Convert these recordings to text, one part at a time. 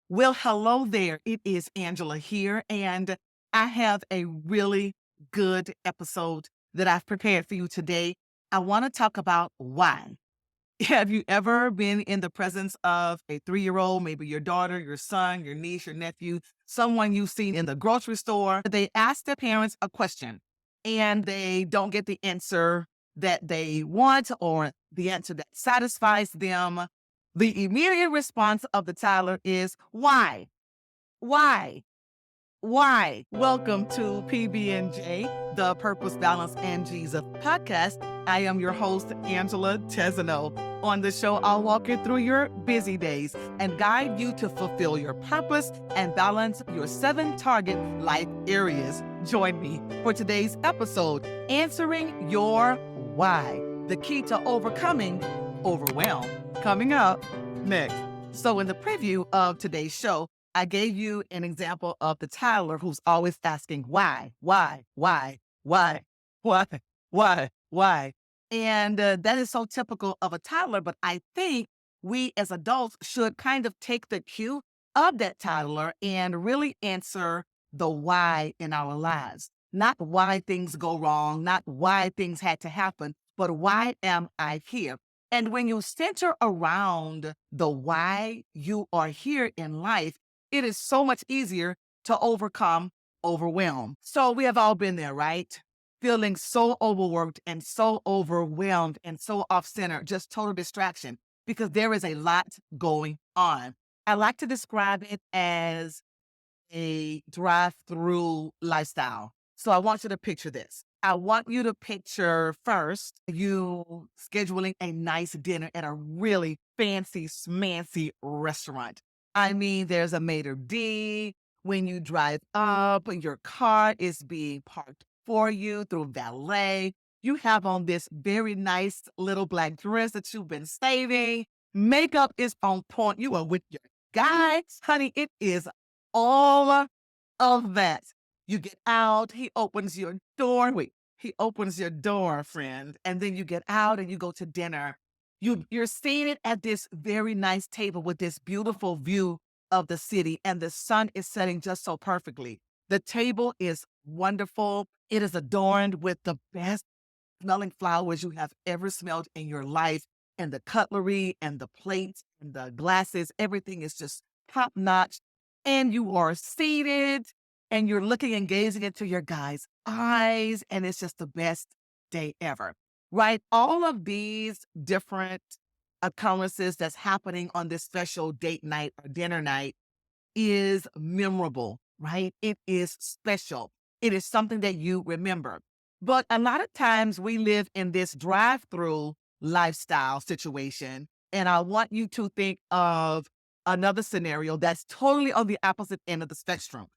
Well, hello there. It is Angela here, and I have a really good episode that I've prepared for you today. I want to talk about why. Have you ever been in the presence of a 3-year-old, maybe your daughter, your son, your niece, your nephew, someone you've seen in the grocery store? They ask their parents a question and they don't get the answer that they want or the answer that satisfies them. The immediate response of the toddler is, why? Why? Why? Welcome to PB&J, the Purpose, Balance, and Jesus podcast. I am your host, Angela Tesano. On the show, I'll walk you through your busy days and guide you to fulfill your purpose and balance your 7 target life areas. Join me for today's episode, Answering Your Why, the key to overcoming overwhelm. Coming up next. So in the preview of today's show, I gave you an example of the toddler who's always asking, why, why, why, why? And that is so typical of a toddler, but I think we as adults should kind of take the cue of that toddler and really answer the why in our lives. Not why things go wrong, not why things had to happen, but why am I here? And when you center around the why you are here in life, it is so much easier to overcome overwhelm. So we have all been there, right? Feeling so overworked and so overwhelmed and so off center, just total distraction because there is a lot going on. I like to describe it as a drive-through lifestyle. So I want you to picture this. I want you to picture first you scheduling a nice dinner at a really fancy, smancy restaurant. I mean, there's a maitre d'. When you drive up, your car is being parked for you through valet. You have on this very nice little black dress that you've been saving. Makeup is on point. You are with your guy. Honey, it is all of that. You get out, he opens your door. Wait, he opens your door, friend. And then you get out and you go to dinner. You're seated at this very nice table with this beautiful view of the city, and the sun is setting just so perfectly. The table is wonderful. It is adorned with the best smelling flowers you have ever smelled in your life. And the cutlery and the plates and the glasses, everything is just top notch. And you are seated and you're looking and gazing into your guy's eyes. And it's just the best day ever, right? All of these different occurrences that's happening on this special date night or dinner night is memorable, right? It is special. It is something that you remember. But a lot of times we live in this drive-through lifestyle situation. And I want you to think of another scenario that's totally on the opposite end of the spectrum.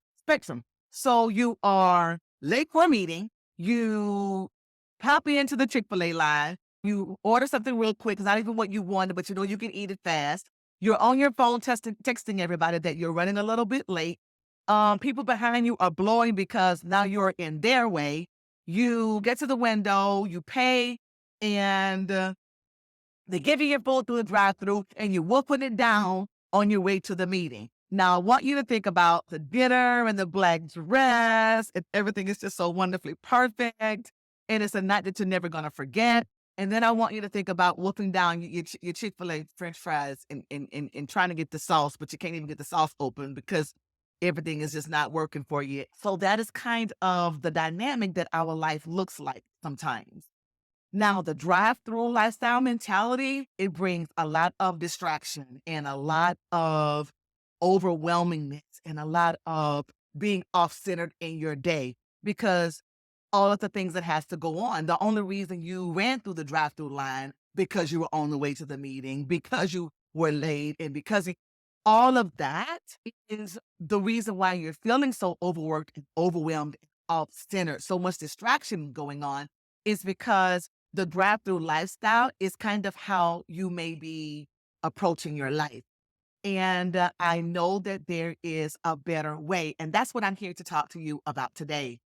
So you are late for a meeting, you pop into the Chick-fil-A line, you order something real quick, it's not even what you wanted, but you know you can eat it fast. You're on your phone texting everybody that you're running a little bit late. People behind you are blowing because now you're in their way. You get to the window, you pay, and they give you your food through the drive-through, and you're wolfing it down on your way to the meeting. Now, I want you to think about the dinner and the black dress, and everything is just so wonderfully perfect, and it's a night that you're never going to forget. And then I want you to think about wolfing down your Chick-fil-A French fries and trying to get the sauce, but you can't even get the sauce open because everything is just not working for you. So that is kind of the dynamic that our life looks like sometimes. Now, the drive-through lifestyle mentality, it brings a lot of distraction and a lot of overwhelmingness and a lot of being off-centered in your day because all of the things that has to go on. The only reason you ran through the drive-through line because you were on the way to the meeting, because you were late, and all of that is the reason why you're feeling so overworked and overwhelmed and off-centered, so much distraction going on is because the drive-through lifestyle is kind of how you may be approaching your life. And I know that there is a better way. And that's what I'm here to talk to you about today.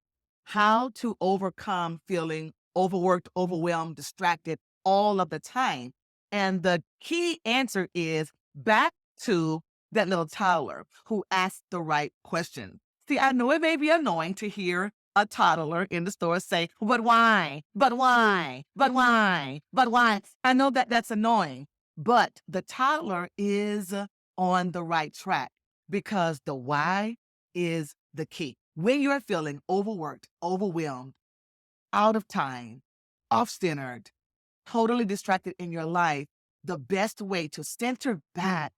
How to overcome feeling overworked, overwhelmed, distracted all of the time. And the key answer is back to that little toddler who asks the right question. See, I know it may be annoying to hear a toddler in the store say, but why? But why? But why? But why? I know that that's annoying, but the toddler is on the right track because the why is the key. When you're feeling overworked, overwhelmed, out of time, off centered, totally distracted in your life, the best way to center back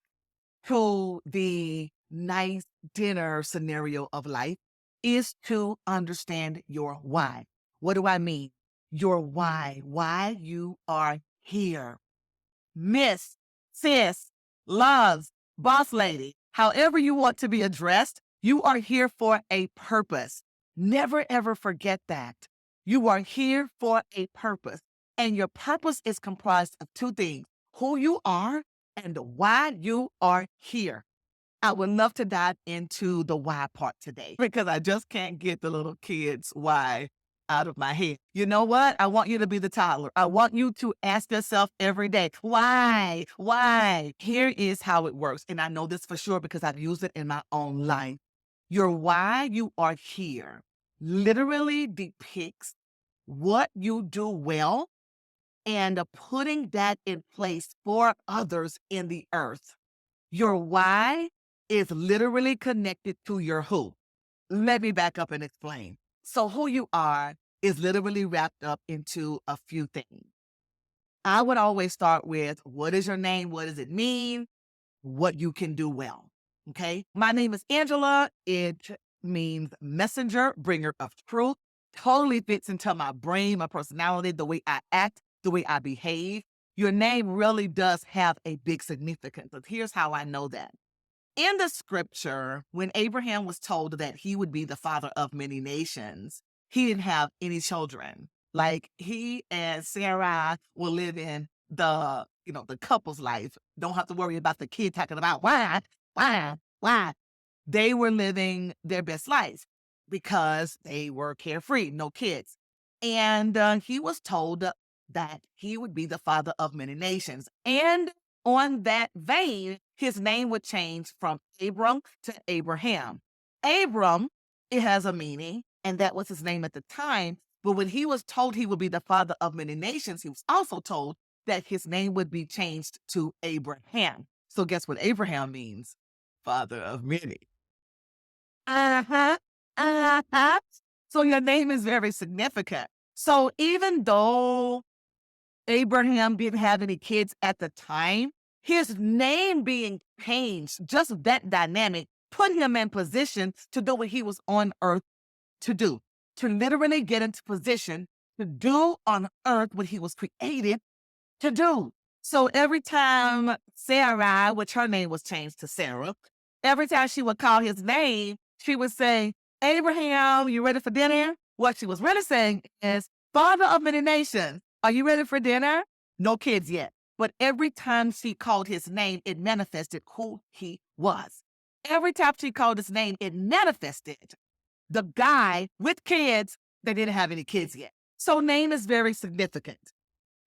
to the nice dinner scenario of life is to understand your why. What do I mean? Your why you are here. Miss, sis, loves, boss lady, however you want to be addressed, you are here for a purpose. Never ever forget that. You are here for a purpose. And your purpose is comprised of two things: who you are and why you are here. I would love to dive into the why part today because I just can't get the little kids' why out of my head. You know what? I want you to be the toddler. I want you to ask yourself every day, why? Why? Here is how it works. And I know this for sure because I've used it in my own life. Your why you are here literally depicts what you do well and putting that in place for others in the earth. Your why is literally connected to your who. Let me back up and explain. So, who you are is literally wrapped up into a few things. I would always start with what is your name? What does it mean? What you can do well. Okay. My name is Angela. It means messenger, bringer of truth. Totally fits into my brain, my personality, the way I act, the way I behave. Your name really does have a big significance. But here's how I know that. In the scripture, when Abraham was told that he would be the father of many nations, he didn't have any children. Like he and Sarah will live in the couple's life. Don't have to worry about the kid talking about why. They were living their best lives because they were carefree, no kids. And he was told that he would be the father of many nations. And on that vein, his name would change from Abram to Abraham. Abram, it has a meaning, and that was his name at the time. But when he was told he would be the father of many nations, he was also told that his name would be changed to Abraham. So guess what Abraham means? Father of many. Uh-huh. Uh-huh. So your name is very significant. So even though Abraham didn't have any kids at the time, his name being changed, just that dynamic, put him in position to do what he was on earth to do, to literally get into position to do on earth what he was created to do. So every time Sarah, which her name was changed to Sarah, every time she would call his name, she would say, Abraham, you ready for dinner? What she was really saying is, Father of many nations, are you ready for dinner? No kids yet. But every time she called his name, it manifested who he was. Every time she called his name, it manifested the guy with kids that didn't have any kids yet. So name is very significant.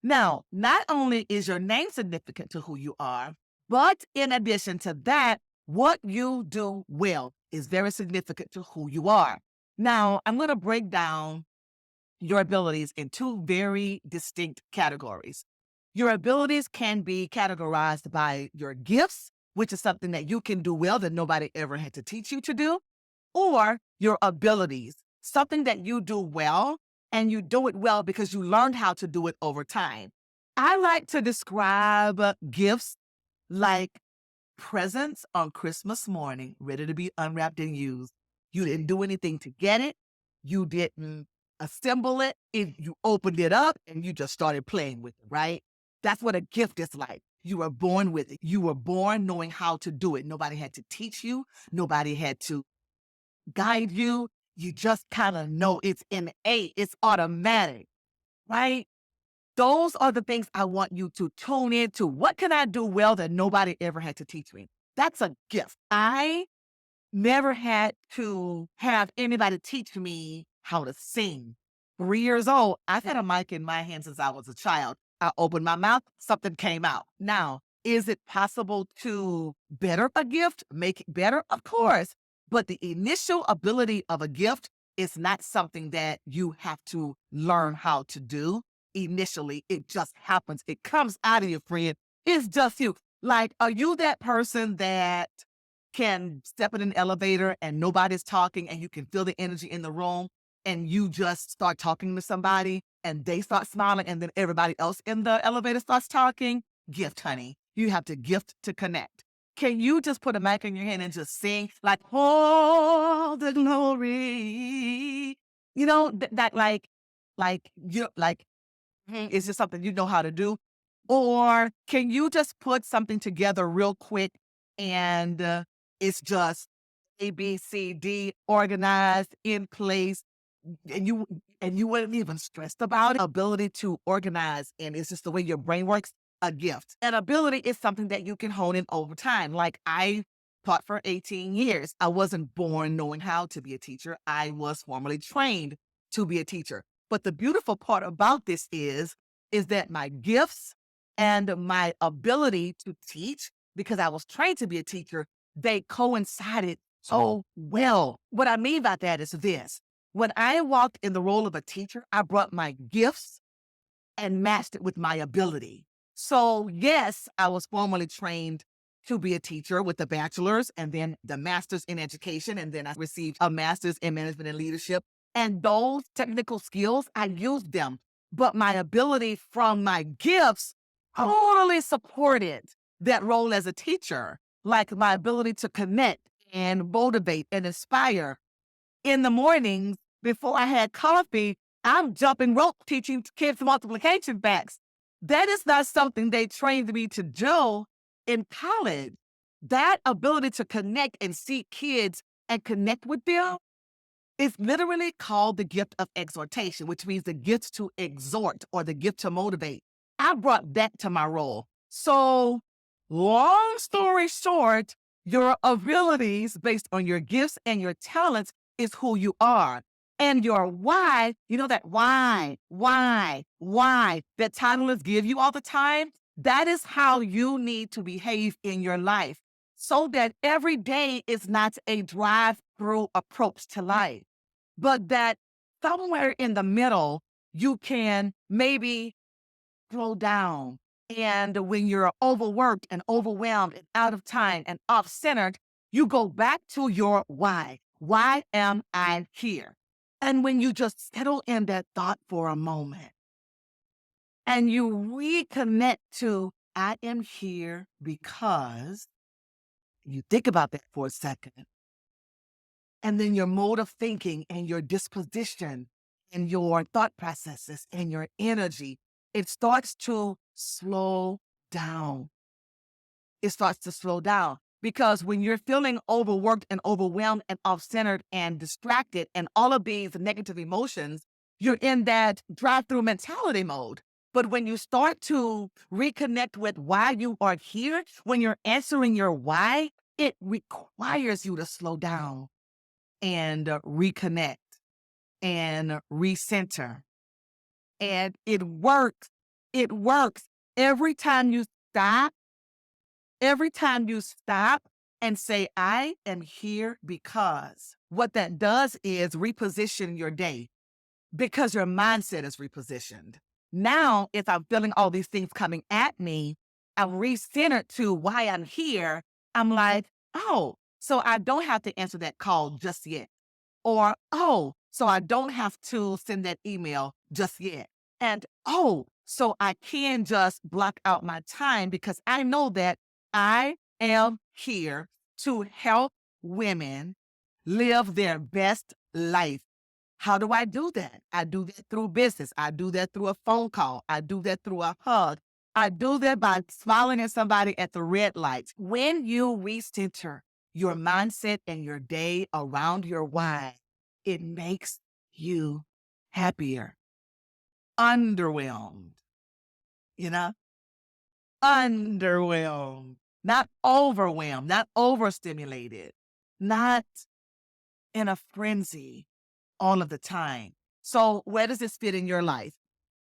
Now, not only is your name significant to who you are, but in addition to that, what you do well is very significant to who you are. Now, I'm going to break down your abilities in two very distinct categories. Your abilities can be categorized by your gifts, which is something that you can do well that nobody ever had to teach you to do, or your abilities, something that you do well and you do it well because you learned how to do it over time. I like to describe gifts like presents on Christmas morning, ready to be unwrapped and used. You didn't do anything to get it. You didn't assemble it. You opened it up and you just started playing with it, right? That's what a gift is like. You were born with it. You were born knowing how to do it. Nobody had to teach you. Nobody had to guide you. You just kind of know it's innate. It's automatic, right? Those are the things I want you to tune into. What can I do well that nobody ever had to teach me? That's a gift. I never had to have anybody teach me how to sing. 3 years old, I've had a mic in my hand since I was a child. I opened my mouth, something came out. Now, Is it possible to better a gift, make it better? Of course. But the initial ability of a gift is not something that you have to learn how to do initially. It just happens. It comes out of you, friend. It's just you. Like, are you that person that can step in an elevator and nobody's talking and you can feel the energy in the room and you just start talking to somebody and they start smiling and then everybody else in the elevator starts talking? Gift, honey. You have to gift to connect. Can you just put a mic in your hand and just sing like all the glory? You know, that like is this something you know how to do? Or can you just put something together real quick and it's just A, B, C, D organized in place and you wouldn't even stressed about it. Ability to organize and it's just the way your brain works, a gift. An ability is something that you can hone in over time. Like I taught for 18 years. I wasn't born knowing how to be a teacher. I was formally trained to be a teacher. But the beautiful part about this is that my gifts and my ability to teach, because I was trained to be a teacher, they coincided so well. What I mean by that is this. When I walked in the role of a teacher, I brought my gifts and matched it with my ability. So, yes, I was formally trained to be a teacher with a bachelor's and then the master's in education. And then I received a master's in management and leadership. And those technical skills, I used them. But my ability from my gifts totally supported that role as a teacher, like my ability to connect and motivate and inspire in the mornings before I had coffee, I'm jumping rope teaching kids multiplication facts. That is not something they trained me to do in college. That ability to connect and see kids and connect with them is literally called the gift of exhortation, which means the gift to exhort or the gift to motivate. I brought that to my role. So, long story short, your abilities based on your gifts and your talents is who you are. And your why, you know that why that titlers give you all the time, that is how you need to behave in your life so that every day is not a drive through approach to life but that somewhere in the middle, you can maybe slow down. And when you're overworked and overwhelmed and out of time and off centered, you go back to your why. Why am I here? And when you just settle in that thought for a moment and you reconnect to, I am here because you think about that for a second and then your mode of thinking and your disposition and your thought processes and your energy, it starts to slow down. It starts to slow down because when you're feeling overworked and overwhelmed and off centered and distracted and all of these negative emotions, you're in that drive through mentality mode. But when you start to reconnect with why you are here, when you're answering your why, it requires you to slow down and reconnect and recenter. And it works. It works. Every time you stop, every time you stop and say, I am here because what that does is reposition your day because your mindset is repositioned. Now, if I'm feeling all these things coming at me, I'm recentered to why I'm here. I'm like, oh, so I don't have to answer that call just yet. Or, oh, so I don't have to send that email just yet. And, oh, so I can just block out my time because I know that I am here to help women live their best life. How do I do that? I do that through business. I do that through a phone call. I do that through a hug. I do that by smiling at somebody at the red lights. When you recenter your mindset and your day around your why, it makes you happier, underwhelmed, you know, underwhelmed, not overwhelmed, not overstimulated, not in a frenzy all of the time. So where does this fit in your life?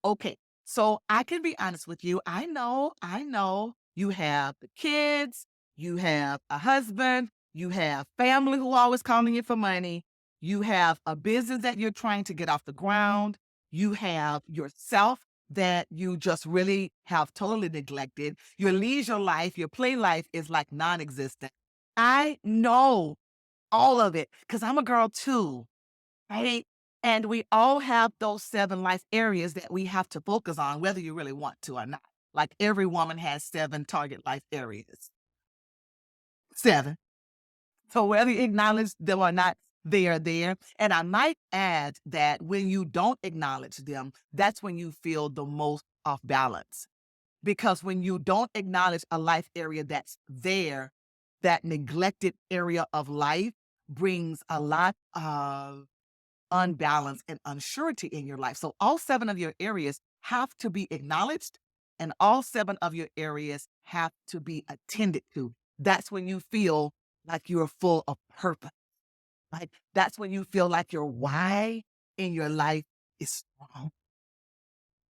Okay. So I can be honest with you. I know You have the kids, you have a husband, you have family who always calling you for money, you have a business that you're trying to get off the ground, you have yourself that you just really have totally neglected. Your leisure life, your play life is like non-existent. I know all of it because I'm a girl too, right? And we all have those 7 life areas that we have to focus on, whether you really want to or not. Like every woman has 7 target life areas. 7. So whether you acknowledge them or not, they are there. And I might add that when you don't acknowledge them, that's when you feel the most off balance. Because when you don't acknowledge a life area that's there, that neglected area of life brings a lot of unbalance and unsurety in your life. So all 7 of your areas have to be acknowledged and all 7 of your areas have to be attended to. That's when you feel like you're full of purpose. Like that's when you feel like your why in your life is strong.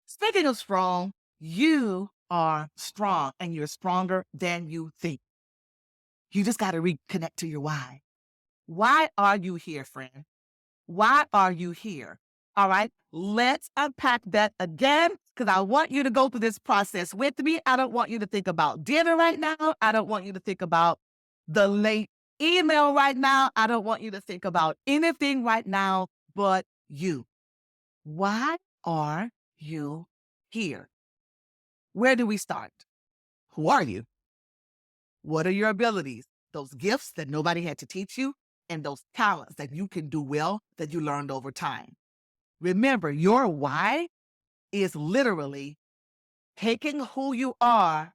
Speaking of strong, you are strong and you're stronger than you think. You just got to reconnect to your why. Why are you here, friend? Why are you here? All right, let's unpack that again because I want you to go through this process with me. I don't want you to think about dinner right now. I don't want you to think about the late email right now. I don't want you to think about anything right now but you. Why are you here? Where do we start? Who are you? What are your abilities? Those gifts that nobody had to teach you and those talents that you can do well that you learned over time. Remember, your why is literally taking who you are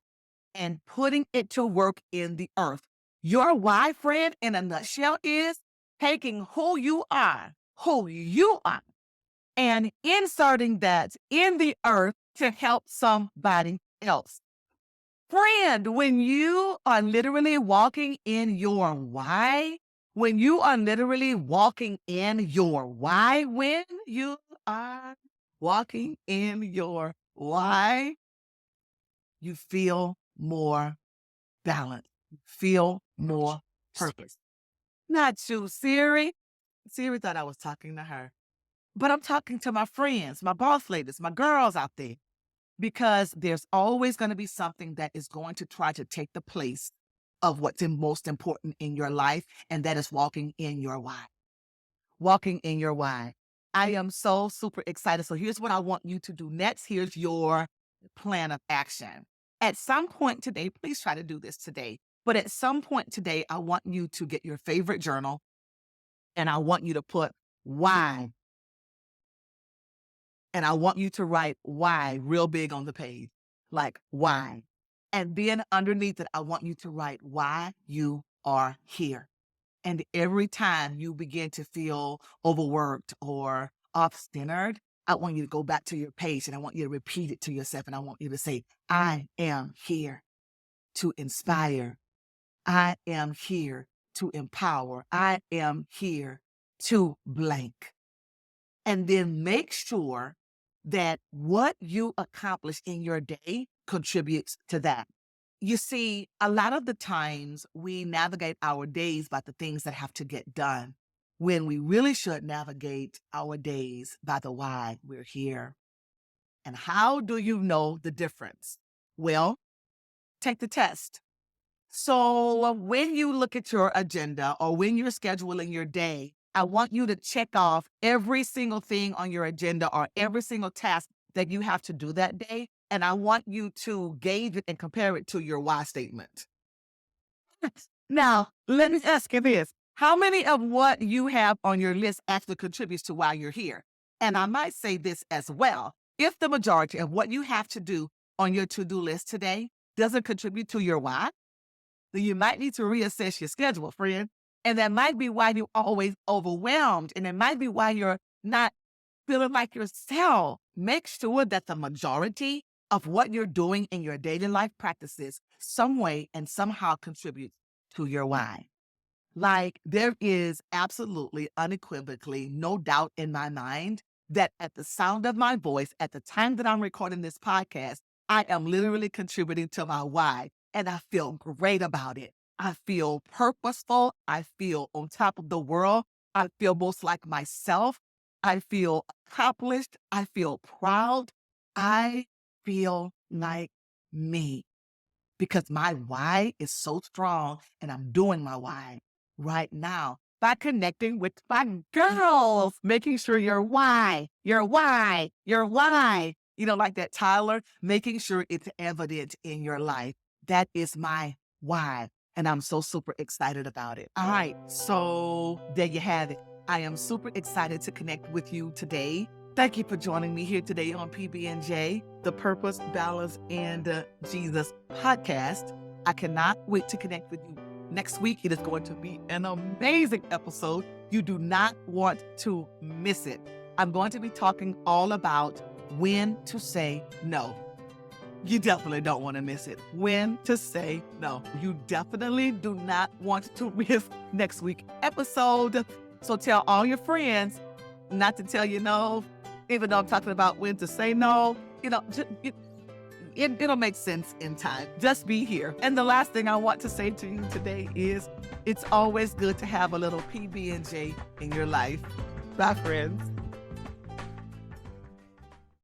and putting it to work in the earth. Your why, friend, in a nutshell, is taking who you are, and inserting that in the earth to help somebody else. Friend, when you are literally walking in your why, when you are literally walking in your why, when you are walking in your why, you feel more balanced, you feel more purpose. Not you, Siri. Siri thought I was talking to her, but I'm talking to my friends, my boss ladies, my girls out there. Because there's always going to be something that is going to try to take the place of what's most important in your life, and that is walking in your why. Walking in your why. I am so super excited. So here's what I want you to do next. Here's your plan of action. At some point today, please try to do this today. But at some point today, I want you to get your favorite journal and I want you to put why. And I want you to write why real big on the page, like why. And then underneath it, I want you to write why you are here. And every time you begin to feel overworked or off-centered, I want you to go back to your page and I want you to repeat it to yourself. And I want you to say, I am here to inspire. I am here to empower. I am here to blank. And then make sure that what you accomplish in your day contributes to that. You see, a lot of the times we navigate our days by the things that have to get done when we really should navigate our days by the why we're here. And how do you know the difference? Well, take the test. So when you look at your agenda or when you're scheduling your day, I want you to check off every single thing on your agenda or every single task that you have to do that day. And I want you to gauge it and compare it to your why statement. Now, let me ask you this. How many of what you have on your list actually contributes to why you're here? And I might say this as well. If the majority of what you have to do on your to-do list today doesn't contribute to your why, then you might need to reassess your schedule, friend. And that might be why you're always overwhelmed. And it might be why you're not feeling like yourself. Make sure that the majority of what you're doing in your daily life practices some way and somehow contributes to your why. Like there is absolutely unequivocally no doubt in my mind that at the sound of my voice, at the time that I'm recording this podcast, I am literally contributing to my why. and I feel great about it. I feel purposeful. I feel on top of the world. I feel most like myself. I feel accomplished. I feel proud. I feel like me because my why is so strong and I'm doing my why right now by connecting with my girls, making sure your why, like that Tyler, making sure it's evident in your life. That is my why. And I'm so super excited about it. All right. So there you have it. I am super excited to connect with you today. Thank you for joining me here today on PB&J, the Purpose, Balance, and Jesus podcast. I cannot wait to connect with you next week. It is going to be an amazing episode. You do not want to miss it. I'm going to be talking all about when to say no. You definitely don't want to miss it. When to say no. You definitely do not want to miss next week's episode. So tell all your friends not to tell you no, even though I'm talking about when to say no. It'll make sense in time. Just be here. And the last thing I want to say to you today is it's always good to have a little PB&J in your life. Bye, friends.